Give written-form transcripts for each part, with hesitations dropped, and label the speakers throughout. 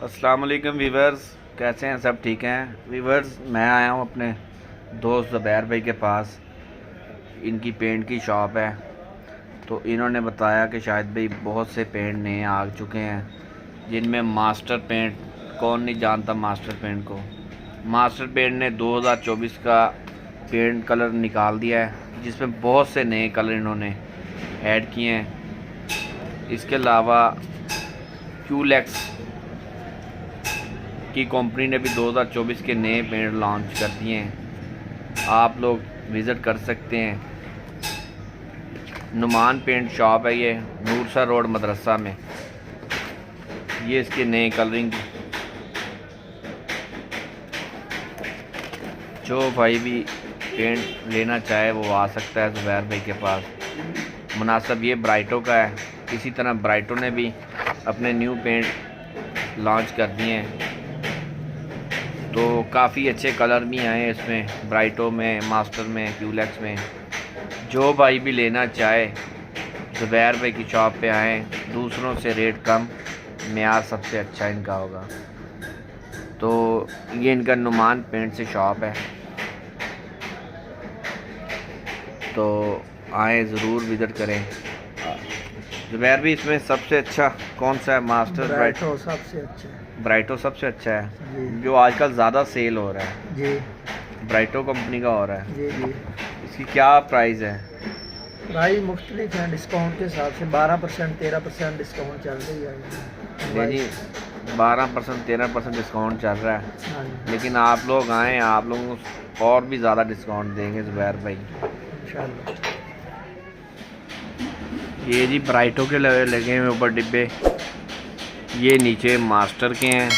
Speaker 1: अस्सलाम वालेकुम वीवर्स, कैसे हैं? सब ठीक हैं वीवर्स। मैं आया हूं अपने दोस्त ज़ुबैर भाई के पास। इनकी पेंट की शॉप है, तो इन्होंने बताया कि शायद भाई बहुत से पेंट नए आ चुके हैं, जिनमें मास्टर पेंट, कौन नहीं जानता मास्टर पेंट को। मास्टर पेंट ने 2024 का पेंट कलर निकाल दिया है, जिसमें बहुत से नए कलर इन्होंने ऐड किए हैं। इसके अलावा क्यूलेक्स की कंपनी ने भी 2024 के नए पेंट लॉन्च कर दिए हैं। आप लोग विज़िट कर सकते हैं। नुमान पेंट शॉप है ये, नूरसा रोड मदरसा में। ये इसके नए कलरिंग, जो भाई भी पेंट लेना चाहे वो आ सकता है ज़ुबैर भाई के पास। मुनासिब ये ब्राइटो का है। इसी तरह ब्राइटो ने भी अपने न्यू पेंट लॉन्च कर दिए हैं, तो काफ़ी अच्छे कलर भी आए हैं इसमें, ब्राइटो में, मास्टर में, क्यूलेक्स में। जो भाई भी लेना चाहे ज़ुबैर भाई की शॉप पे आएँ। दूसरों से रेट कम, मेयार सबसे अच्छा इनका होगा। तो ये इनका नुमान पेंट से शॉप है, तो आए ज़रूर विज़िट करें। ज़ुबैर भी इसमें सबसे अच्छा कौन सा है? मास्टर
Speaker 2: ब्राइटो सबसे अच्छा है।
Speaker 1: ब्राइटो सबसे अच्छा है,
Speaker 2: जी।
Speaker 1: जो आजकल ज़्यादा सेल हो रहा है।
Speaker 2: जी
Speaker 1: ब्राइटो कंपनी का हो रहा है।
Speaker 2: जी जी।
Speaker 1: इसकी क्या प्राइस है?
Speaker 2: प्राइस मुख्तलिफ हैं, डिस्काउंट के हिसाब से 12% 13% डिस्काउंट चल रही है।
Speaker 1: नहीं जी, 12% 13% डिस्काउंट चल रहा है,
Speaker 2: हाँ जी,
Speaker 1: लेकिन आप लोग आएँ, आप लोगों को और भी ज़्यादा डिस्काउंट देंगे ज़ुबैर भाई।
Speaker 2: इंशाल्लाह।
Speaker 1: ये जी ब्राइटो के लगे हुए ऊपर डिब्बे, ये नीचे मास्टर के हैं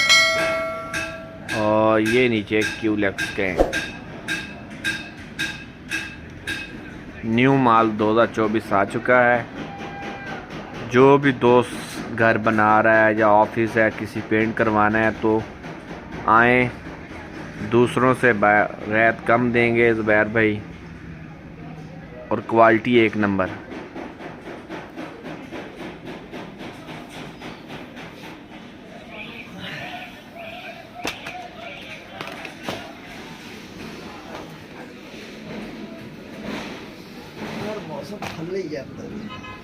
Speaker 1: और ये नीचे क्यूलेक्स के हैं। न्यू माल 2024 आ चुका है। जो भी दोस्त घर बना रहा है या ऑफिस है, किसी पेंट करवाना है, तो आएँ। दूसरों से रेट कम देंगे ज़ुबैर भाई, और क्वालिटी एक नंबर।
Speaker 2: मौसम ठंड ही जाता है।